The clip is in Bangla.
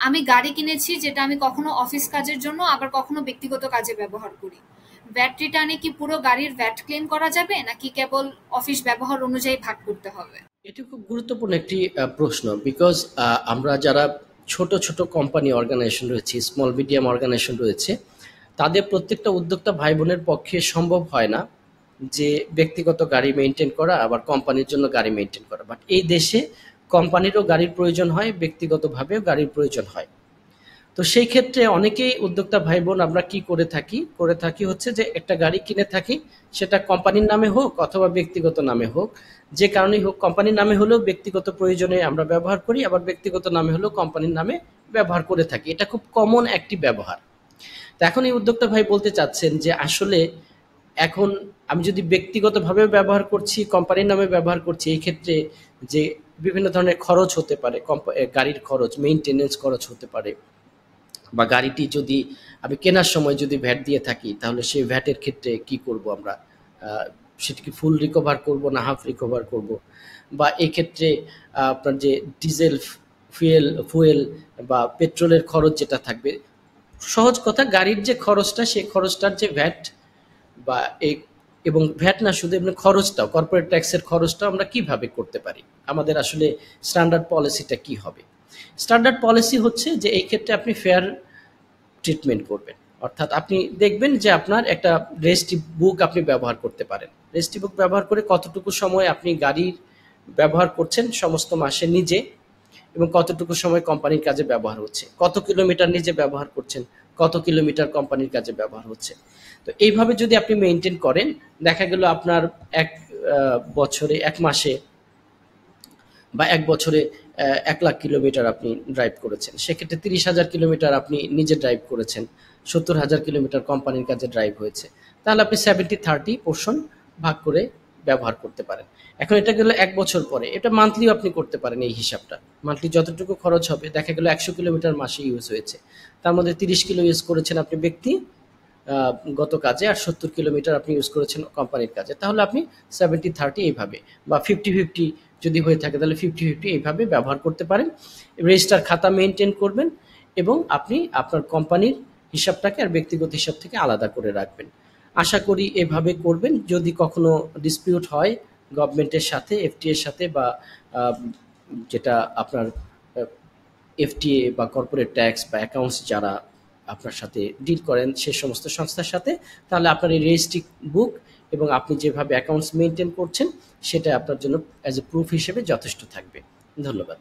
আমি গাড়ি কিনেছি যেটা আমি কখনো অফিস কাজের জন্য আবার কখনো ব্যক্তিগত কাজে ব্যবহার করি। ভ্যাট রিটার্নে কি পুরো গাড়ির ভ্যাট ক্লেম করা যাবে নাকি কেবল অফিস ব্যবহার অনুযায়ী ভাগ করতে হবে? এটি খুব গুরুত্বপূর্ণ একটি প্রশ্ন। বিকজ আমরা যারা ছোট ছোট কোম্পানি অর্গানাইজেশন রয়েছে, স্মল মিডিয়াম অর্গানাইজেশন রয়েছে, তাদের প্রত্যেকটা উদ্যোক্তা ভাই বোনের পক্ষে সম্ভব হয় না যে ব্যক্তিগত গাড়ি মেনটেন করা আবার কোম্পানির জন্য গাড়ি মেনটেন করা। বাট এই দেশে কোম্পানিরও গাড়ির প্রয়োজন হয়, ব্যক্তিগতভাবেও গাড়ির প্রয়োজন হয়। তো সেই ক্ষেত্রে অনেকেই উদ্যোক্তা ভাই বোন আমরা কি করে থাকি হচ্ছে যে একটা গাড়ি কিনে থাকি, সেটা কোম্পানির নামে হোক অথবা ব্যক্তিগত নামে হোক, যে কারণেই হোক, কোম্পানির নামে হলেও ব্যক্তিগত প্রয়োজনে আমরা ব্যবহার করি, আবার ব্যক্তিগত নামে হলেও কোম্পানির নামে ব্যবহার করে থাকি। এটা খুব কমন একটি ব্যবহার। তো এখন এই উদ্যোক্তা ভাই বলতে চাচ্ছেন যে আসলে এখন আমি যদি ব্যক্তিগতভাবে ব্যবহার করছি, কোম্পানির নামে ব্যবহার করছি, এই ক্ষেত্রে যে বিভিন্ন ধরনের খরচ হতে পারে, গাড়ির খরচ, মেইনটেনেন্স খরচ হতে পারে, বা গাড়িটি যদি আমি কেনার সময় যদি ভ্যাট দিয়ে থাকি, তাহলে সেই ভ্যাটের ক্ষেত্রে কি করব আমরা? সেটা কি ফুল রিকভার করব না হাফ রিকভার করব? বা এক্ষেত্রে আপনার যে ডিজেল, ফুয়েল বা পেট্রোলের খরচ যেটা থাকবে, সহজ কথা, গাড়ির যে খরচটা, সেই খরচটার যে ভ্যাট বা এই, এবং ভ্যাট না শুধু এমনি খরচটাও, কর্পোরেট ট্যাক্সের খরচটাও আমরা কিভাবে করতে পারি? আমাদের আসলে স্ট্যান্ডার্ড পলিসিটা কি হবে? স্ট্যান্ডার্ড পলিসি হচ্ছে যে এই ক্ষেত্রে আপনি ফেয়ার ট্রিটমেন্ট করবেন। অর্থাৎ আপনি দেখবেন যে আপনার একটা রেজিস্ট্রি বুক আপনি ব্যবহার করতে পারেন। রেজিস্ট্রি বুক ব্যবহার করে কতটুকু সময় আপনি গাড়ির ব্যবহার করছেন সমস্ত মাসে নিজে, এবং কতটুকু সময় কোম্পানির কাজে ব্যবহার হচ্ছে, কত কিলোমিটার নিজে ব্যবহার করছেন, কত কিলোমিটার কোম্পানির কাজে ব্যবহার হচ্ছে। তো এইভাবে যদি আপনি মেনটেন করেন, দেখা গেল আপনার এক বছরে, এক মাসে বা এক বছরে ১,০০,০০০ কিলোমিটার আপনি ড্রাইভ করেছেন। সেক্ষেত্রে ৩০,০০০ কিলোমিটার আপনি নিজে ড্রাইভ করেছেন, ৭০,০০০ কিলোমিটার কোম্পানির কাজে ড্রাইভ হয়েছে। তাহলে আপনি 70-30 পোর্শন ভাগ করে ব্যবহার করতে পারেন। এখন এটা গেল ১ বছর পরে। এটা মান্থলিও আপনি করতে পারেন এই হিসাবটা। মান্থলি যতটুকু খরচ হবে, দেখা গেল ১০০ কিলোমিটার মাসে ইউজ হয়েছে। তার মধ্যে ৩০ কিলো ইউজ করেছেন আপনি ব্যক্তি গত কাজে, আর ৭০ কিলোমিটার আপনি ইউজ করেছেন কোম্পানির কাজে। তাহলে আপনি 70-30 এইভাবে, বা 50-50 যদি হয়ে থাকে তাহলে 50-50 এইভাবে ব্যবহার করতে পারেন। রেজিস্টার খাতা মেনটেন করবেন এবং আপনি আপনার কোম্পানির হিসাবটাকে আর ব্যক্তিগত হিসাব থেকে আলাদা করে রাখবেন। আশা করি এভাবে করবেন। যদি কখনো ডিসপিউট হয় গভর্নমেন্টের সাথে, এফটিএ এর সাথে, বা যেটা আপনার এফটিএ বা কর্পোরেট ট্যাক্স বা অ্যাকাউন্টস যারা আপনার সাথে ডিল করেন সে সমস্ত সংস্থার সাথে, তাহলে আপনার এই রেজিস্ট্রি বুক এবং আপনি যেভাবে অ্যাকাউন্টস মেনটেন করছেন সেটা আপনার জন্য অ্যাজ এ প্রুফ হিসেবে যথেষ্ট থাকবে। ধন্যবাদ।